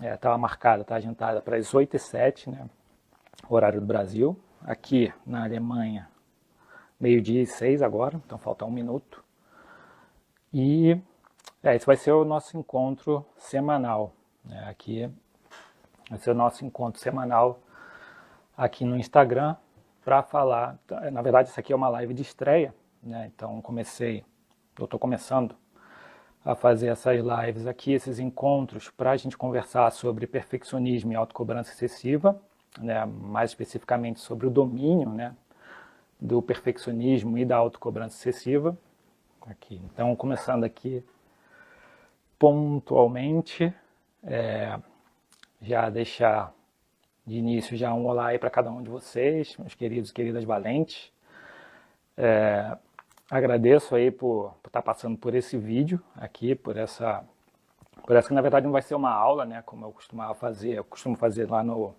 estava marcada, está agendada para as 8h07, né, horário do Brasil. Aqui na Alemanha, 12h06 agora, então falta 1 minuto. E esse vai ser o nosso encontro semanal. Né, aqui vai ser o nosso encontro semanal aqui no Instagram para falar. Na verdade, isso aqui é uma live de estreia, né, então eu estou começando a fazer essas lives aqui, esses encontros, para a gente conversar sobre perfeccionismo e autocobrança excessiva, né, mais especificamente sobre o domínio, né, do perfeccionismo e da autocobrança excessiva. Aqui. Então, começando aqui pontualmente, já deixar de início já um olá aí para cada um de vocês, meus queridos e queridas valentes. Agradeço aí por estar passando por esse vídeo aqui, por essa que na verdade não vai ser uma aula, né, como eu costumo fazer lá no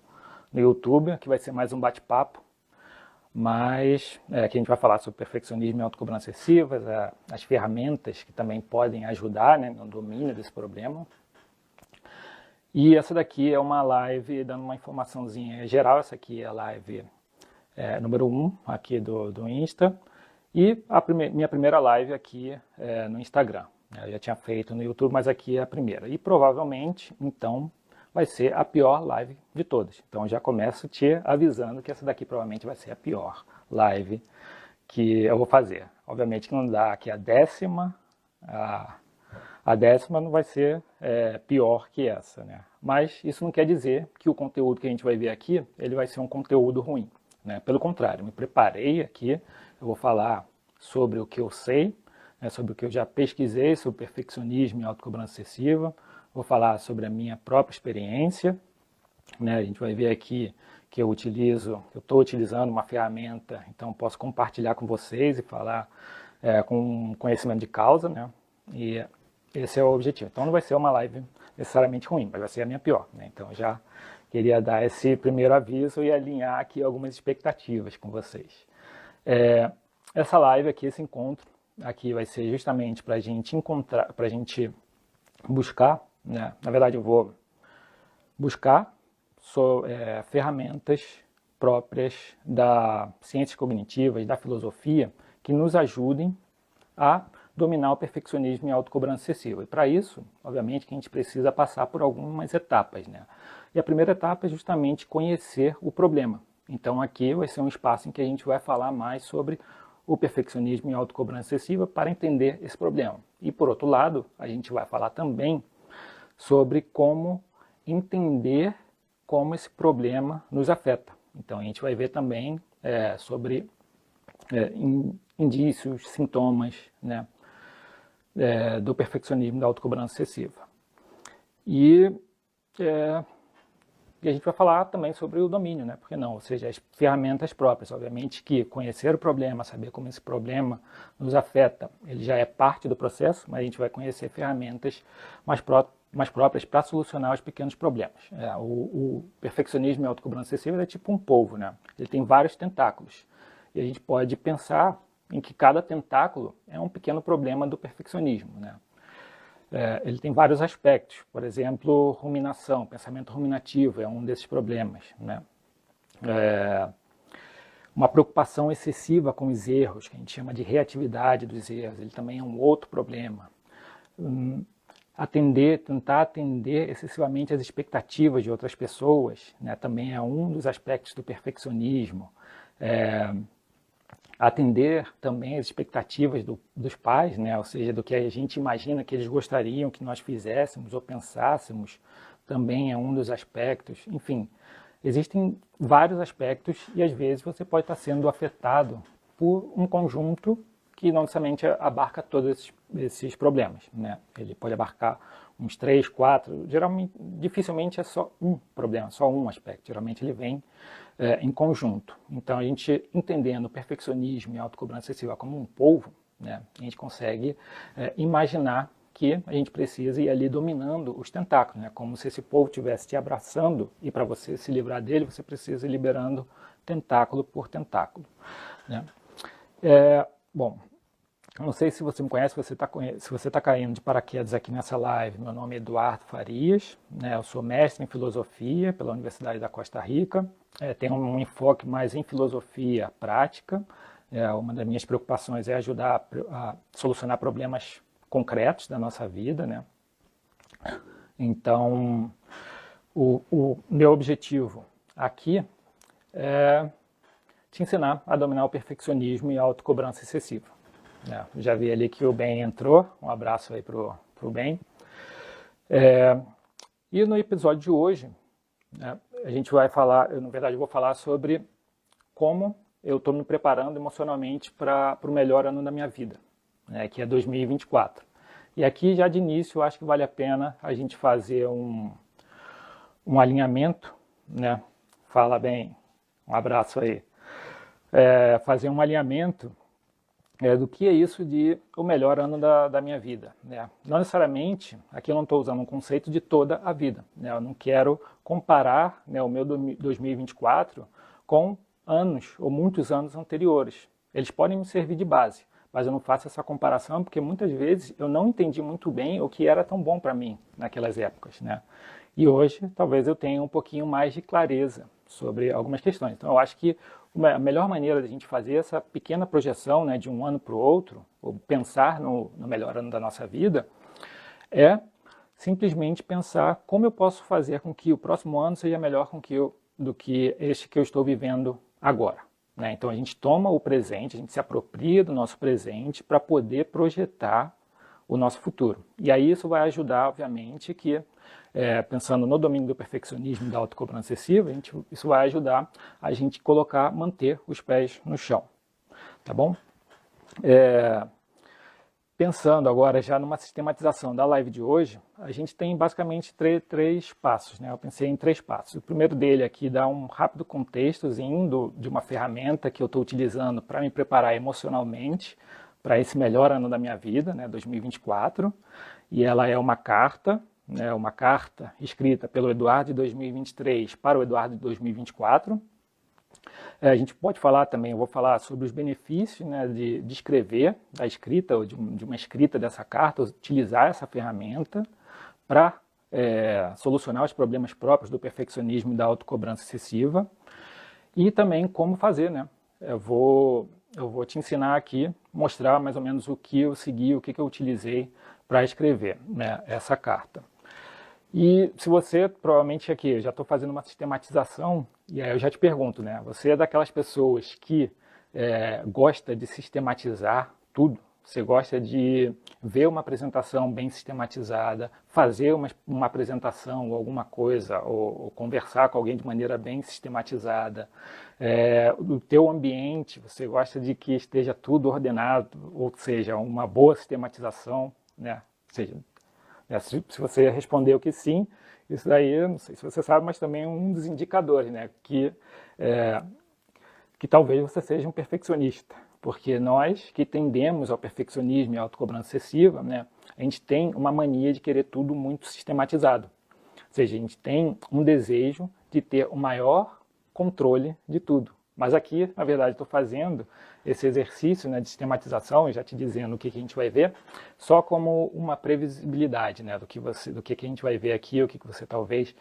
YouTube, que vai ser mais um bate-papo, mas aqui a gente vai falar sobre perfeccionismo e autocobrança excessivas, as ferramentas que também podem ajudar, né, no domínio desse problema. E essa daqui é uma live dando uma informaçãozinha geral. Essa aqui é a live número 1 aqui do Insta. E minha primeira live aqui no Instagram. Eu já tinha feito no YouTube, mas aqui é a primeira. E provavelmente, então, vai ser a pior live de todas. Então já começo te avisando que essa daqui provavelmente vai ser a pior live que eu vou fazer. Obviamente que não dá aqui a décima não vai ser pior que essa, né? Mas isso não quer dizer que o conteúdo que a gente vai ver aqui, ele vai ser um conteúdo ruim, né? Pelo contrário, me preparei aqui, eu vou falar sobre o que eu sei, né, sobre o que eu já pesquisei sobre perfeccionismo e autocobrança excessiva, vou falar sobre a minha própria experiência, né? A gente vai ver aqui que eu estou utilizando uma ferramenta, então posso compartilhar com vocês e falar com conhecimento de causa, né? E esse é o objetivo. Então não vai ser uma live necessariamente ruim, mas vai ser a minha pior, né? Então já queria dar esse primeiro aviso e alinhar aqui algumas expectativas com vocês. Essa live aqui, esse encontro aqui vai ser justamente para a gente encontrar, para a gente buscar, né? Na verdade eu vou buscar ferramentas próprias da ciências cognitivas, da filosofia, que nos ajudem a dominar o perfeccionismo e a autocobrança excessiva. E para isso, obviamente, que a gente precisa passar por algumas etapas, né? E a primeira etapa é justamente conhecer o problema. Então aqui vai ser um espaço em que a gente vai falar mais sobre o perfeccionismo e a autocobrança excessiva para entender esse problema. E por outro lado, a gente vai falar também sobre como entender como esse problema nos afeta. Então a gente vai ver também sobre indícios, sintomas, né, do perfeccionismo e da autocobrança excessiva. E a gente vai falar também sobre o domínio, né? Porque não? Ou seja, as ferramentas próprias. Obviamente que conhecer o problema, saber como esse problema nos afeta, ele já é parte do processo, mas a gente vai conhecer ferramentas mais próprias para solucionar os pequenos problemas. O perfeccionismo e a autocobrança excessiva é tipo um polvo, né? Ele tem vários tentáculos. E a gente pode pensar em que cada tentáculo é um pequeno problema do perfeccionismo, né? Ele tem vários aspectos, por exemplo, ruminação, pensamento ruminativo é um desses problemas, né? Uma preocupação excessiva com os erros, que a gente chama de reatividade dos erros, ele também é um outro problema. Tentar atender excessivamente às expectativas de outras pessoas, né, também é um dos aspectos do perfeccionismo. Atender também as expectativas dos pais, né, ou seja, do que a gente imagina que eles gostariam que nós fizéssemos ou pensássemos, também é um dos aspectos. Enfim, existem vários aspectos e às vezes você pode estar sendo afetado por um conjunto que não necessariamente abarca todos esses problemas, né? Ele pode abarcar uns 3, 4, geralmente, dificilmente é só um problema, só um aspecto, geralmente ele vem em conjunto. Então a gente entendendo o perfeccionismo e a autocobrança excessiva como um polvo, né, a gente consegue imaginar que a gente precisa ir ali dominando os tentáculos, né, como se esse polvo estivesse te abraçando e para você se livrar dele você precisa ir liberando tentáculo por tentáculo, né? Bom, Não sei se você me conhece, se você está caindo de paraquedas aqui nessa live. Meu nome é Eduardo Farias, né? Eu sou mestre em filosofia pela Universidade da Costa Rica. Tenho um enfoque mais em filosofia prática. Uma das minhas preocupações é ajudar a solucionar problemas concretos da nossa vida, né? Então, o meu objetivo aqui é te ensinar a dominar o perfeccionismo e a autocobrança excessiva. Já vi ali que o Ben entrou, um abraço aí pro Ben. E no episódio de hoje, a gente vai falar, na verdade eu vou falar sobre como eu estou me preparando emocionalmente para o melhor ano da minha vida, que é 2024. E aqui já de início eu acho que vale a pena a gente fazer um alinhamento, né? Fala bem, um abraço aí. Fazer um alinhamento do que é isso de o melhor ano da minha vida. Não necessariamente, aqui eu não estou usando um conceito de toda a vida. Eu não quero comparar o meu 2024 com anos ou muitos anos anteriores. Eles podem me servir de base, mas eu não faço essa comparação porque muitas vezes eu não entendi muito bem o que era tão bom para mim naquelas épocas. E hoje talvez eu tenha um pouquinho mais de clareza sobre algumas questões. Então eu acho que a melhor maneira de a gente fazer essa pequena projeção de um ano para o outro, ou pensar no melhor ano da nossa vida, é simplesmente pensar como eu posso fazer com que o próximo ano seja melhor do que este que eu estou vivendo agora. Então a gente toma o presente, a gente se apropria do nosso presente para poder projetar o nosso futuro. E aí isso vai ajudar, obviamente, que pensando no domínio do perfeccionismo e da autocobrança excessiva, isso vai ajudar a gente manter os pés no chão, tá bom? Pensando agora já numa sistematização da live de hoje, a gente tem basicamente três passos, Eu pensei em 3 passos. O primeiro dele aqui dá um rápido contextozinho de uma ferramenta que eu estou utilizando para me preparar emocionalmente para esse melhor ano da minha vida, 2024, e ela é uma carta escrita pelo Eduardo de 2023 para o Eduardo de 2024. A gente pode falar também, eu vou falar sobre os benefícios de escrever, da escrita, ou de uma escrita dessa carta, utilizar essa ferramenta para solucionar os problemas próprios do perfeccionismo e da autocobrança excessiva, e também como fazer, Eu vou te ensinar aqui, mostrar mais ou menos o que eu segui, o que eu utilizei para escrever essa carta. E se você, provavelmente aqui, eu já estou fazendo uma sistematização, e aí eu já te pergunto, Você é daquelas pessoas que gosta de sistematizar tudo? Você gosta de ver uma apresentação bem sistematizada, fazer uma apresentação ou alguma coisa, ou conversar com alguém de maneira bem sistematizada? O teu ambiente, você gosta de que esteja tudo ordenado, ou seja, uma boa sistematização, Ou seja, se você respondeu que sim, isso daí, não sei se você sabe, mas também é um dos indicadores, que talvez você seja um perfeccionista. Porque nós que tendemos ao perfeccionismo e à autocobrança excessiva, a gente tem uma mania de querer tudo muito sistematizado. Ou seja, a gente tem um desejo de ter o maior controle de tudo. Mas aqui, na verdade, estou fazendo esse exercício de sistematização, e já te dizendo o que a gente vai ver, só como uma previsibilidade do que a gente vai ver aqui, o que você talvez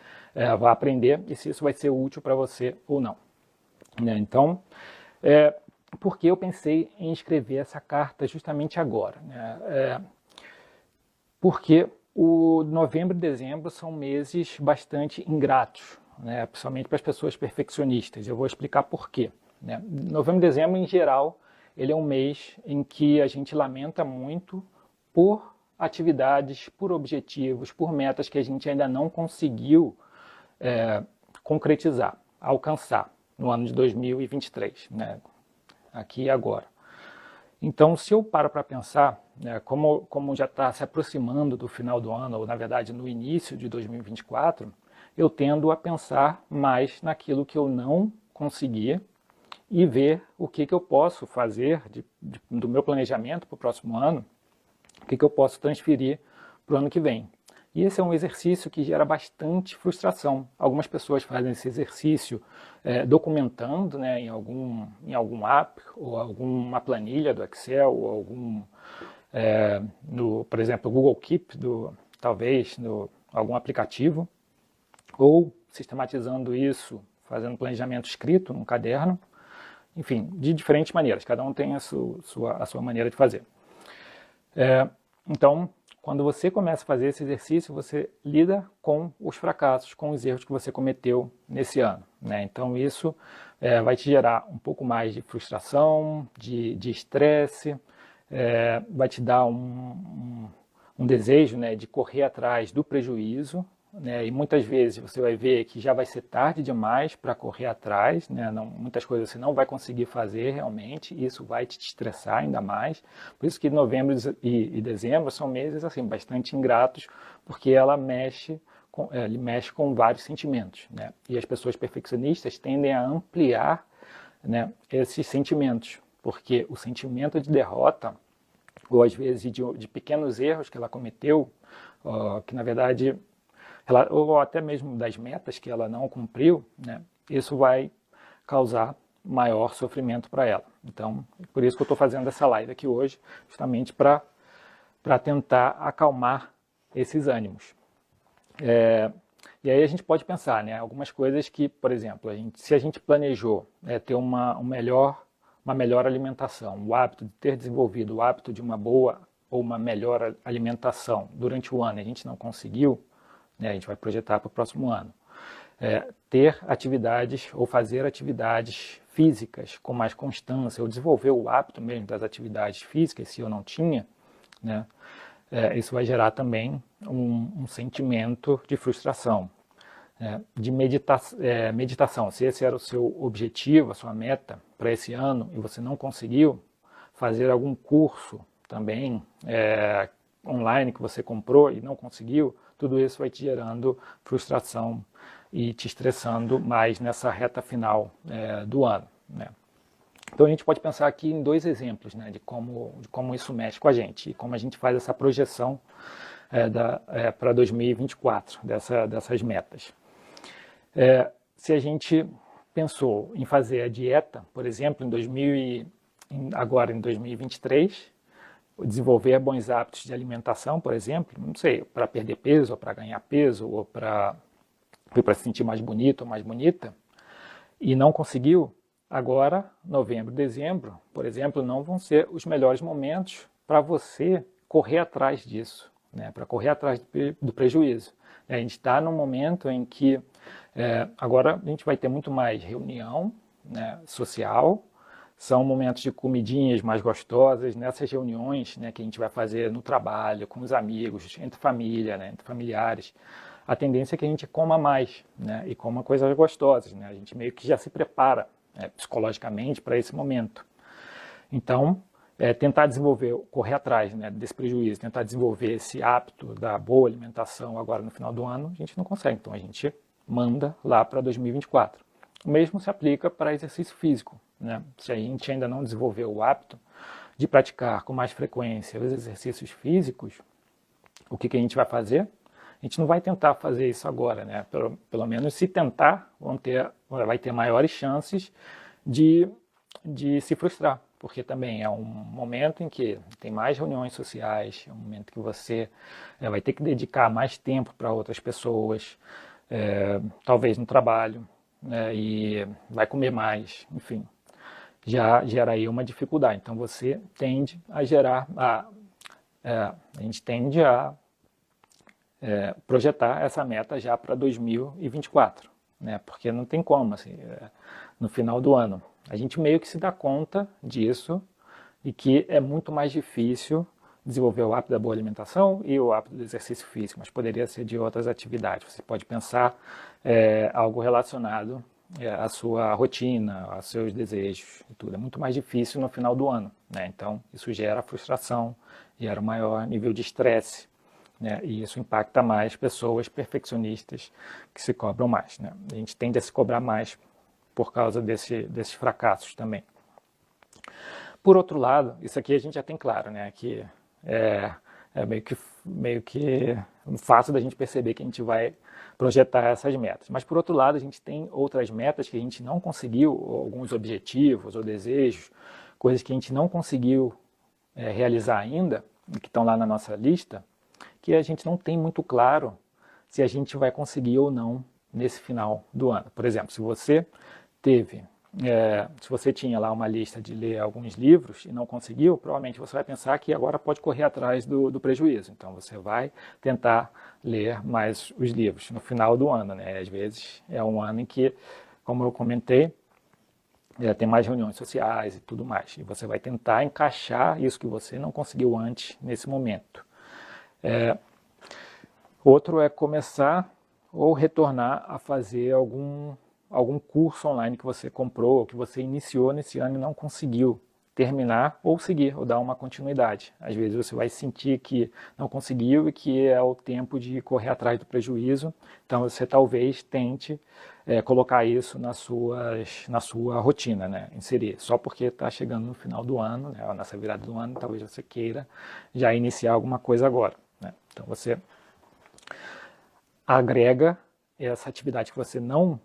vá aprender, e se isso vai ser útil para você ou não. Então, por que eu pensei em escrever essa carta justamente agora? Porque o novembro e dezembro são meses bastante ingratos, principalmente para as pessoas perfeccionistas. Eu vou explicar por quê. Novembro e dezembro, em geral, ele é um mês em que a gente lamenta muito por atividades, por objetivos, por metas que a gente ainda não conseguiu concretizar, alcançar no ano de 2023, aqui e agora. Então, se eu paro para pensar, como já está se aproximando do final do ano, ou na verdade no início de 2024, eu tendo a pensar mais naquilo que eu não consegui e ver o que eu posso fazer do meu planejamento para o próximo ano, o que eu posso transferir para o ano que vem. E esse é um exercício que gera bastante frustração. Algumas pessoas fazem esse exercício documentando, né, em algum app, ou alguma planilha do Excel, ou por exemplo, Google Keep, talvez algum aplicativo, ou sistematizando isso, fazendo planejamento escrito num caderno, enfim, de diferentes maneiras, cada um tem a sua maneira de fazer. Então, quando você começa a fazer esse exercício, você lida com os fracassos, com os erros que você cometeu nesse ano, né? Então isso vai te gerar um pouco mais de frustração, de estresse, vai te dar um desejo, né, de correr atrás do prejuízo, né? E muitas vezes você vai ver que já vai ser tarde demais para correr atrás, né? Muitas coisas você não vai conseguir fazer realmente, e isso vai te estressar ainda mais. Por isso que novembro e dezembro são meses assim bastante ingratos, porque ele mexe com vários sentimentos, né? E as pessoas perfeccionistas tendem a ampliar, né, esses sentimentos, porque o sentimento de derrota, ou às vezes de pequenos erros que ela cometeu, que na verdade ou até mesmo das metas que ela não cumpriu, né, isso vai causar maior sofrimento para ela. Então, por isso que eu estou fazendo essa live aqui hoje, justamente para tentar acalmar esses ânimos. E aí a gente pode pensar, né, algumas coisas que, por exemplo, se a gente planejou ter uma melhor alimentação, o hábito de ter desenvolvido o hábito de uma boa ou uma melhor alimentação durante o ano, a gente não conseguiu, né, a gente vai projetar para o próximo ano. Ter atividades ou fazer atividades físicas com mais constância, ou desenvolver o hábito mesmo das atividades físicas, se eu não tinha, né, isso vai gerar também um sentimento de frustração. De meditação, se esse era o seu objetivo, a sua meta para esse ano, e você não conseguiu fazer algum curso também online que você comprou e não conseguiu, tudo isso vai te gerando frustração e te estressando mais nessa reta final do ano, né? Então a gente pode pensar aqui em dois exemplos, né, de como isso mexe com a gente e como a gente faz essa projeção para 2024, dessas metas. Se a gente pensou em fazer a dieta, por exemplo, agora em 2023, desenvolver bons hábitos de alimentação, por exemplo, não sei, para perder peso, ou para ganhar peso, ou para se sentir mais bonito ou mais bonita, e não conseguiu, agora, novembro, dezembro, por exemplo, não vão ser os melhores momentos para você correr atrás disso, né, para correr atrás do prejuízo. A gente está num momento em que agora a gente vai ter muito mais reunião, né, social, são momentos de comidinhas mais gostosas, nessas reuniões, né, que a gente vai fazer no trabalho, com os amigos, entre família, né, entre familiares. A tendência é que a gente coma mais, né, e coma coisas gostosas, né, a gente meio que já se prepara psicologicamente para esse momento. Então, tentar desenvolver, correr atrás, né, desse prejuízo, tentar desenvolver esse hábito da boa alimentação agora no final do ano, a gente não consegue. Então a gente manda lá para 2024. O mesmo se aplica para exercício físico, né? Se a gente ainda não desenvolveu o hábito de praticar com mais frequência os exercícios físicos, o que a gente vai fazer? A gente não vai tentar fazer isso agora, né? Pelo menos se tentar, vai ter maiores chances de se frustrar, porque também é um momento em que tem mais reuniões sociais, é um momento que você vai ter que dedicar mais tempo para outras pessoas, talvez no trabalho, né, e vai comer mais, enfim, já gera aí uma dificuldade. Então você tende a a gente tende a projetar essa meta já para 2024, né, porque não tem como, assim, no final do ano. A gente meio que se dá conta disso e que é muito mais difícil desenvolver o hábito da boa alimentação e o hábito do exercício físico, mas poderia ser de outras atividades. Você pode pensar algo relacionado à sua rotina, aos seus desejos e tudo. É muito mais difícil no final do ano, né? Então, isso gera frustração, gera um maior nível de estresse, né? E isso impacta mais pessoas perfeccionistas que se cobram mais, né? A gente tende a se cobrar mais por causa desses fracassos também. Por outro lado, isso aqui a gente já tem claro, né, que é meio que fácil da gente perceber que a gente vai projetar essas metas. Mas, por outro lado, a gente tem outras metas que a gente não conseguiu, ou alguns objetivos ou desejos, coisas que a gente não conseguiu realizar ainda, que estão lá na nossa lista, que a gente não tem muito claro se a gente vai conseguir ou não nesse final do ano. Por exemplo, se você tinha lá uma lista de ler alguns livros e não conseguiu, provavelmente você vai pensar que agora pode correr atrás do prejuízo. Então você vai tentar ler mais os livros no final do ano, né? Às vezes é um ano em que, como eu comentei, tem mais reuniões sociais e tudo mais. E você vai tentar encaixar isso que você não conseguiu antes nesse momento. Outro é começar ou retornar a fazer algum curso online que você comprou, ou que você iniciou nesse ano e não conseguiu terminar, ou seguir, ou dar uma continuidade. Às vezes você vai sentir que não conseguiu e que é o tempo de correr atrás do prejuízo, então você talvez tente colocar isso na sua rotina, né? Inserir, só porque está chegando no final do ano, né? Nessa virada do ano, talvez você queira já iniciar alguma coisa agora, né? Então você agrega essa atividade que você não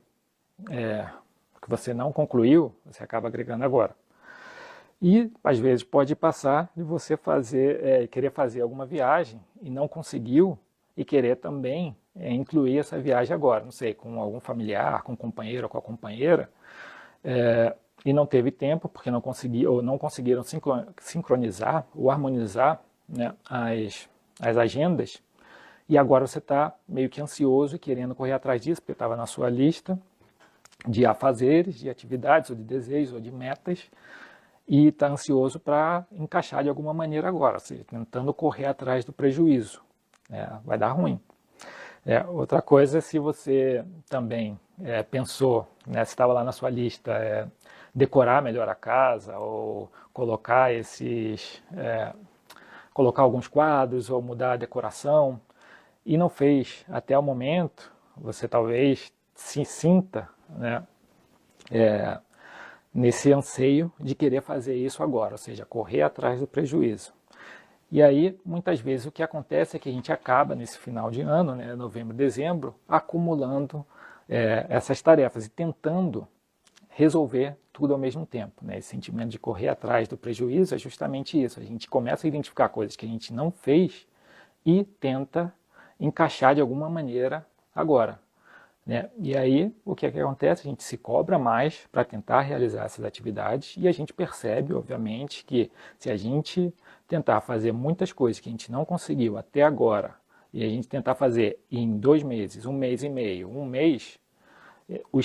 concluiu, você acaba agregando agora. E, às vezes, pode passar de você querer fazer alguma viagem e não conseguiu e querer também incluir essa viagem agora, não sei, com algum familiar, com um companheiro ou com a companheira, e não teve tempo porque não conseguiram sincronizar ou harmonizar, né, as agendas, e agora você está meio que ansioso e querendo correr atrás disso, porque estava na sua lista de afazeres, de atividades, ou de desejos, ou de metas, e está ansioso para encaixar de alguma maneira agora, ou seja, tentando correr atrás do prejuízo. Vai dar ruim. Outra coisa, se você também pensou, né, se estava lá na sua lista, decorar melhor a casa, ou colocar alguns quadros, ou mudar a decoração, e não fez até o momento, você talvez se sinta, né, nesse anseio de querer fazer isso agora, ou seja, correr atrás do prejuízo. E aí, muitas vezes, o que acontece é que a gente acaba, nesse final de ano, né, novembro, dezembro, acumulando essas tarefas e tentando resolver tudo ao mesmo tempo, né? Esse sentimento de correr atrás do prejuízo é justamente isso. A gente começa a identificar coisas que a gente não fez e tenta encaixar de alguma maneira agora, né? E aí, o que acontece? A gente se cobra mais para tentar realizar essas atividades e a gente percebe, obviamente, que se a gente tentar fazer muitas coisas que a gente não conseguiu até agora e a gente tentar fazer em 2 meses, 1 mês e meio, 1 mês, o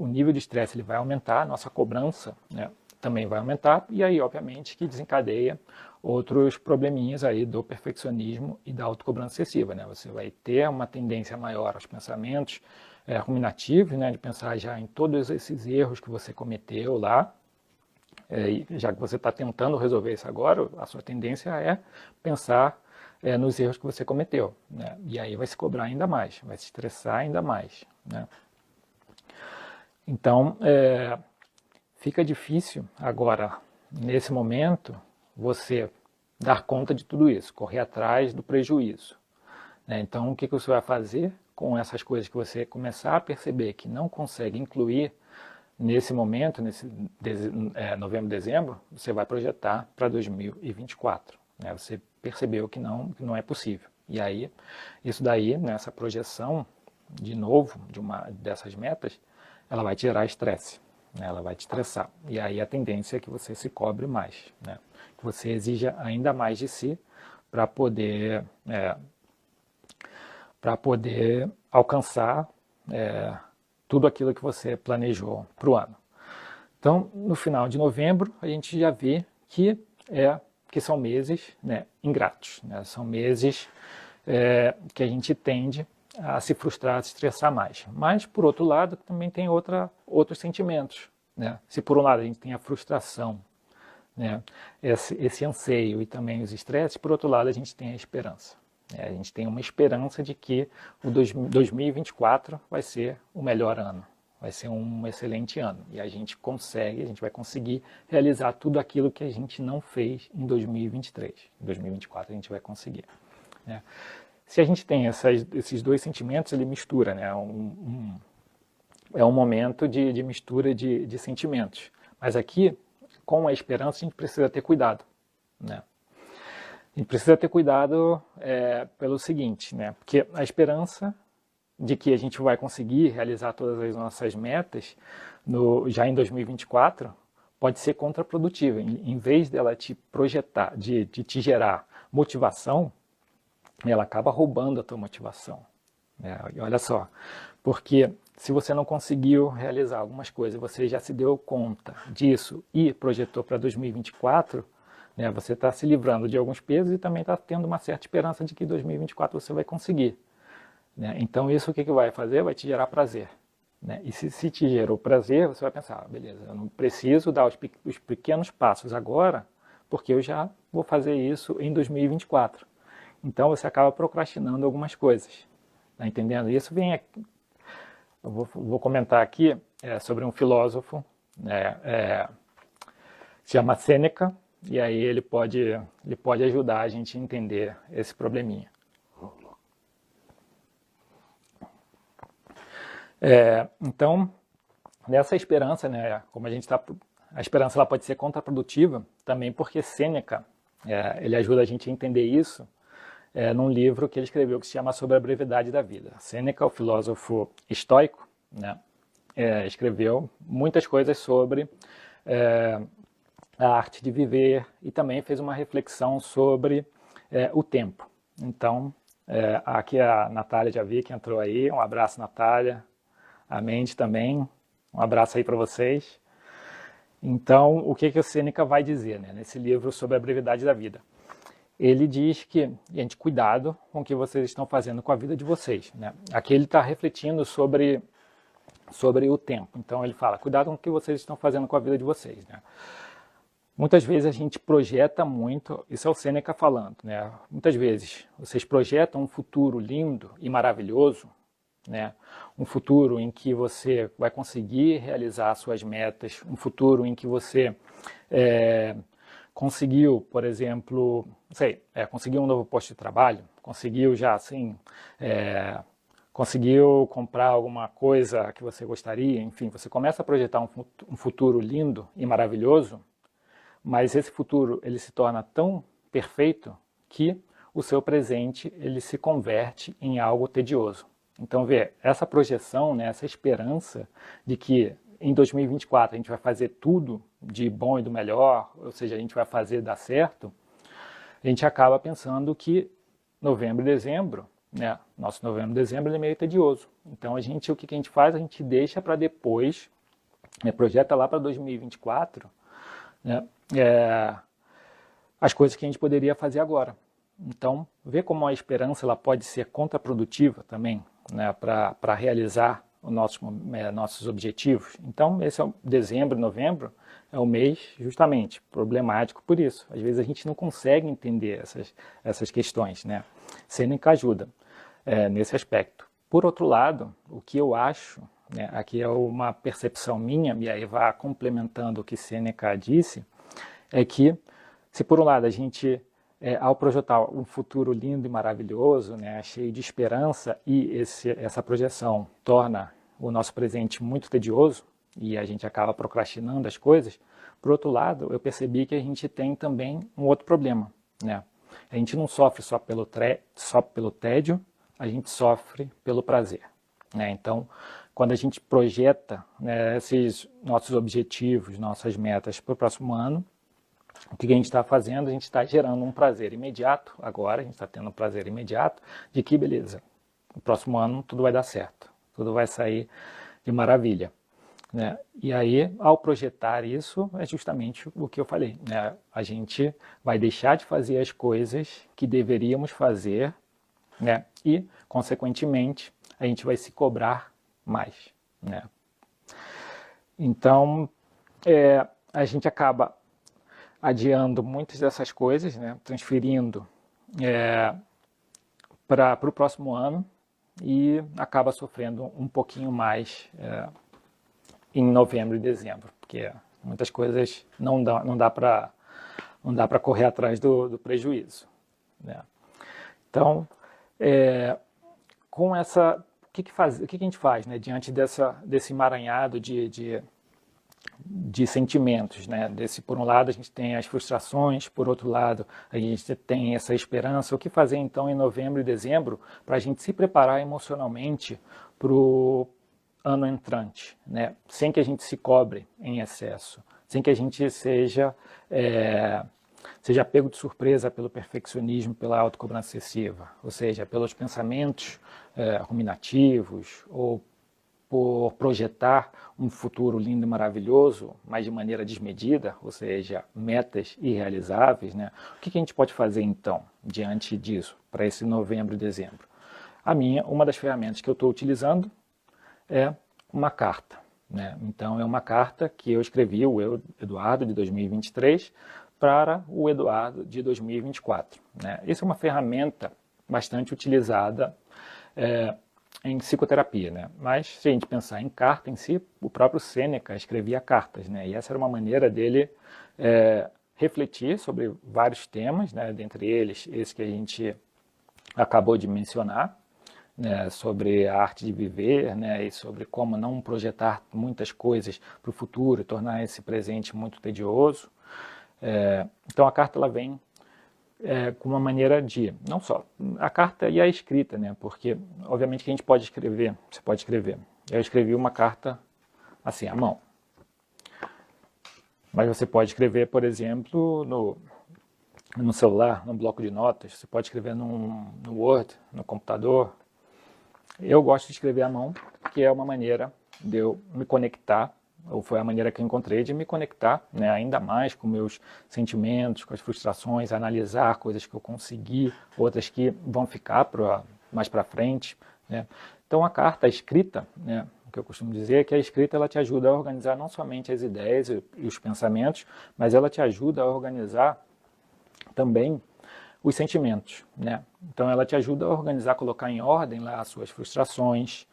nível de estresse ele vai aumentar, a nossa cobrança, né, também vai aumentar e aí, obviamente, que desencadeia outros probleminhas aí do perfeccionismo e da autocobrança excessiva, né? Você vai ter uma tendência maior aos pensamentos ruminativos, né? De pensar já em todos esses erros que você cometeu lá, e já que você está tentando resolver isso agora, a sua tendência é pensar nos erros que você cometeu, né? E aí vai se cobrar ainda mais, vai se estressar ainda mais, né? Então, fica difícil agora, nesse momento, você dar conta de tudo isso, correr atrás do prejuízo, né? Então, o que você vai fazer com essas coisas que você começar a perceber que não consegue incluir nesse momento, nesse novembro, dezembro, você vai projetar para 2024, né? Você percebeu que não é possível. E aí, isso daí, nessa projeção, de novo, dessas metas, ela vai te gerar estresse, né? Ela vai te estressar. E aí a tendência é que você se cobre mais, né? Que você exija ainda mais de si para poder alcançar tudo aquilo que você planejou para o ano. Então, no final de novembro, a gente já vê que são meses, né, ingratos, né? São meses que a gente tende a se frustrar, a se estressar mais. Mas, por outro lado, também tem outros sentimentos, né? Se por um lado a gente tem a frustração, né, esse anseio e também os estresses, por outro lado a gente tem a esperança. A gente tem uma esperança de que o 2024 vai ser o melhor ano, vai ser um excelente ano. E a gente vai conseguir realizar tudo aquilo que a gente não fez em 2023. Em 2024 a gente vai conseguir, né? Se a gente tem esses dois sentimentos, ele mistura, né? É um momento de mistura de sentimentos. Mas aqui, com a esperança, a gente precisa ter cuidado, né? A gente precisa ter cuidado pelo seguinte, né? Porque a esperança de que a gente vai conseguir realizar todas as nossas metas já em 2024 pode ser contraprodutiva. Em vez dela te projetar, de te gerar motivação, ela acaba roubando a tua motivação. E olha só, porque se você não conseguiu realizar algumas coisas, você já se deu conta disso e projetou para 2024, né, você está se livrando de alguns pesos e também está tendo uma certa esperança de que em 2024 você vai conseguir, né? Então isso o que vai fazer? Vai te gerar prazer, né? E se te gerou prazer, você vai pensar, beleza, eu não preciso dar os pequenos passos agora, porque eu já vou fazer isso em 2024. Então você acaba procrastinando algumas coisas, tá entendendo? Isso vem aqui, eu vou comentar aqui sobre um filósofo, se chama Sêneca, e aí ele pode ajudar a gente a entender esse probleminha. Então, nessa esperança, né, como a gente está, a esperança ela pode ser contraprodutiva também porque Sêneca, ele ajuda a gente a entender isso num livro que ele escreveu que se chama Sobre a Brevidade da Vida. Sêneca, o filósofo estoico, né, escreveu muitas coisas sobre a arte de viver e também fez uma reflexão sobre o tempo. Então, aqui a Natália já vi que entrou aí, um abraço, Natália. A Mandy também, um abraço aí para vocês. Então, o que o Sêneca vai dizer, né, nesse livro sobre a brevidade da vida? Ele diz que, gente, cuidado com o que vocês estão fazendo com a vida de vocês, né? Aqui ele está refletindo sobre o tempo. Então ele fala, cuidado com o que vocês estão fazendo com a vida de vocês, né? Muitas vezes a gente projeta muito, isso é o Sêneca falando, né? Muitas vezes vocês projetam um futuro lindo e maravilhoso, né? Um futuro em que você vai conseguir realizar suas metas, um futuro em que você conseguiu, por exemplo, conseguiu um novo posto de trabalho, conseguiu já assim, conseguiu comprar alguma coisa que você gostaria, enfim, você começa a projetar um futuro lindo e maravilhoso, mas esse futuro ele se torna tão perfeito que o seu presente ele se converte em algo tedioso. Então, essa projeção, né, essa esperança de que em 2024 a gente vai fazer tudo de bom e do melhor, ou seja, a gente vai fazer dar certo, a gente acaba pensando que novembro e dezembro, né, nosso novembro e dezembro ele é meio tedioso. Então, o que a gente faz? A gente deixa para depois, né, projeta lá para 2024, né, as coisas que a gente poderia fazer agora. Então, vê como a esperança ela pode ser contraprodutiva também, né, para realizar os nossos objetivos. Então, esse é o dezembro, novembro, é o mês justamente problemático por isso. Às vezes a gente não consegue entender essas questões, né? Sêneca ajuda nesse aspecto. Por outro lado, o que eu acho, né, aqui é uma percepção minha, e aí vai complementando o que Sêneca disse, é que, se por um lado a gente ao projetar um futuro lindo e maravilhoso, né, cheio de esperança, e essa projeção torna o nosso presente muito tedioso, e a gente acaba procrastinando as coisas, por outro lado, eu percebi que a gente tem também um outro problema, né? A gente não sofre só pelo tédio, a gente sofre pelo prazer, né? Então, quando a gente projeta, né, esses nossos objetivos, nossas metas para o próximo ano, o que a gente está fazendo? A gente está gerando um prazer imediato, agora a gente está tendo um prazer imediato de que, beleza, no próximo ano tudo vai dar certo, tudo vai sair de maravilha, né? E aí, ao projetar isso, é justamente o que eu falei, né? A gente vai deixar de fazer as coisas que deveríamos fazer, né? E, consequentemente, a gente vai se cobrar mais, né? Então, a gente acaba adiando muitas dessas coisas, né, transferindo para o próximo ano e acaba sofrendo um pouquinho mais em novembro e dezembro, porque muitas coisas não dá para correr atrás do prejuízo, né? Então, com essa, o que a gente faz, né, diante desse emaranhado de sentimentos, né? Por um lado a gente tem as frustrações, por outro lado a gente tem essa esperança. O que fazer então em novembro e dezembro para a gente se preparar emocionalmente para o ano entrante, né? Sem que a gente se cobre em excesso, sem que a gente seja pego de surpresa pelo perfeccionismo, pela autocobrança excessiva, ou seja, pelos pensamentos ruminativos ou por projetar um futuro lindo e maravilhoso, mas de maneira desmedida, ou seja, metas irrealizáveis, né? O que a gente pode fazer então, diante disso, para esse novembro e dezembro? Uma das ferramentas que eu estou utilizando é uma carta, né? Então é uma carta que eu escrevi, o Eduardo de 2023, para o Eduardo de 2024, né? Essa é uma ferramenta bastante utilizada em psicoterapia, né? Mas se a gente pensar em carta em si, o próprio Sêneca escrevia cartas, né? E essa era uma maneira dele refletir sobre vários temas, né? Dentre eles, esse que a gente acabou de mencionar, né? Sobre a arte de viver, né? E sobre como não projetar muitas coisas para o futuro, tornar esse presente muito tedioso. Então a carta ela vem com uma maneira de, não só a carta e a escrita, né? Porque obviamente que a gente pode escrever, você pode escrever. Eu escrevi uma carta assim, à mão. Mas você pode escrever, por exemplo, no celular, num bloco de notas, você pode escrever no Word, no computador. Eu gosto de escrever à mão, que é uma maneira de eu me conectar, ou foi a maneira que eu encontrei de me conectar, né, ainda mais com meus sentimentos, com as frustrações, analisar coisas que eu consegui, outras que vão ficar mais para frente, né. Então a carta, a escrita, né, o que eu costumo dizer é que a escrita ela te ajuda a organizar não somente as ideias e os pensamentos, mas ela te ajuda a organizar também os sentimentos, né. Então ela te ajuda a organizar, colocar em ordem lá as suas frustrações,